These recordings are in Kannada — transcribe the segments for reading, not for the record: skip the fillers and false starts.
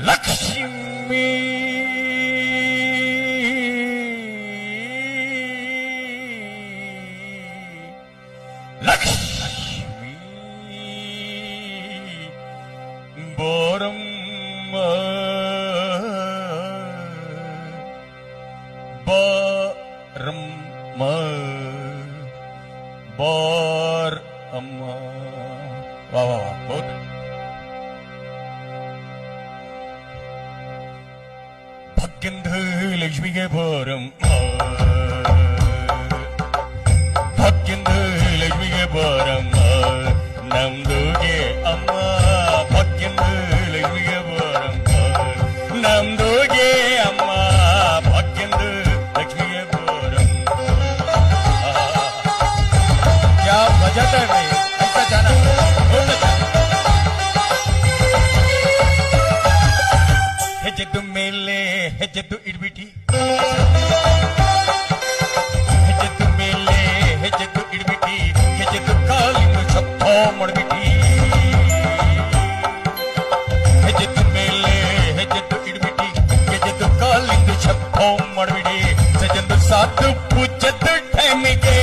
ಲಕ್ಷ್ಮೀ ಲಕ್ಷ್ಮೀ ಬೋರಮ್ಮ ಬಾರಮ್ಮ ಬಾರ್ ಅಮ್ಮ ವಾ ವಾ ವಾ ಬಹುತ್ ಭಾಗ್ಯಂದ ಲಕ್ಷ್ಮಿಗೆ ಬಾರಮ್ಮ ಭಾಗ್ಯಂದ ಲಕ್ಷ್ಮಿಗೆ ಬಾರಮ್ಮ ನಮ್ದುಗೆ ಅಮ್ಮ ಭಾಗ್ಯಂದ ಲಕ್ಷ್ಮಿಗೆ ಬಾರಮ್ಮ ನಮ್ದುಗೆ ಅಮ್ಮ ಭಾಗ್ಯಂದ ಲಕ್ಷ್ಮಿಗೆ ಬಾರಮ್ಮ क्या मजा था भाई ऐसा जाना बहुत अच्छा ಹೆಜ್ಜೆದ್ದು ಮೇಲೆ ಹೆಜ್ಜೆದ್ದು ಇಡ್ಬಿಟ್ಟಿ ಹೆಜ್ಜೆದ್ದು ಮೇಲೆ ಹೆಜ್ಜೆದ್ದು ಇಡ್ಬಿಟ್ಟಿ ಹೆಜ್ಜೆದ್ದು ಕಾಲಿಂದು ಶಬ್ದ ಮಾಡ್ಬಿಟ್ಟಿ ಹೆಜ್ಜೆದ್ದು ಮೇಲೆ ಹೆಜ್ಜೆದ್ದು ಇಡ್ಬಿಟ್ಟಿ ಹೆಜ್ಜೆದ್ದು ಕಾಲಿಂದು ಶಬ್ದ ಮಾಡ್ಬಿಡಿ ಸಜ್ಜಂದು ಸಾತು ಪೂಜದ್ದು ಟೈಮಿಗೆ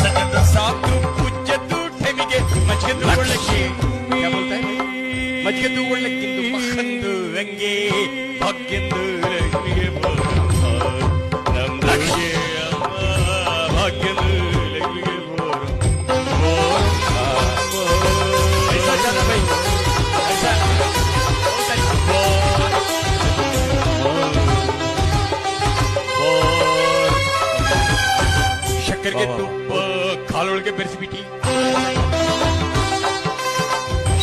ಸಜ್ಜಂದು ಸಾತು ಪೂಜದ್ದು ಟೈಮಿಗೆ ಮಜ್ಜದ್ದು ಒಳ್ಳೆಕ್ಕೆ ಮಜ್ಜದ್ದು ಒಳ್ಳೆಕ್ಕಿಂದು ಮಕ್ಕಂದು ಹಂಗೆ ಭಾಗ್ಯಂದು ಲಕ್ಷ್ಮಿಗೆ ಬೋರಮ್ಮ ನಮ್ದುಗೆ ಅಮ್ಮ ಭಾಗ್ಯಂದು ಲಕ್ಷ್ಮಿಗೆ ಶಕ್ಕರ್ಗೆ ತುಪ್ಪ ಕಾಲೊಳಗೆ ಬೆರೆಸಿಬಿಟ್ಟಿ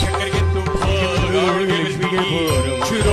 ಶಕ್ಕರ್ಗೆ ತುಪ್ಪ ಕಾಲೊಳಗೆ ಬೆರೆಸಿಬಿಟ್ಟಿ ಶುರು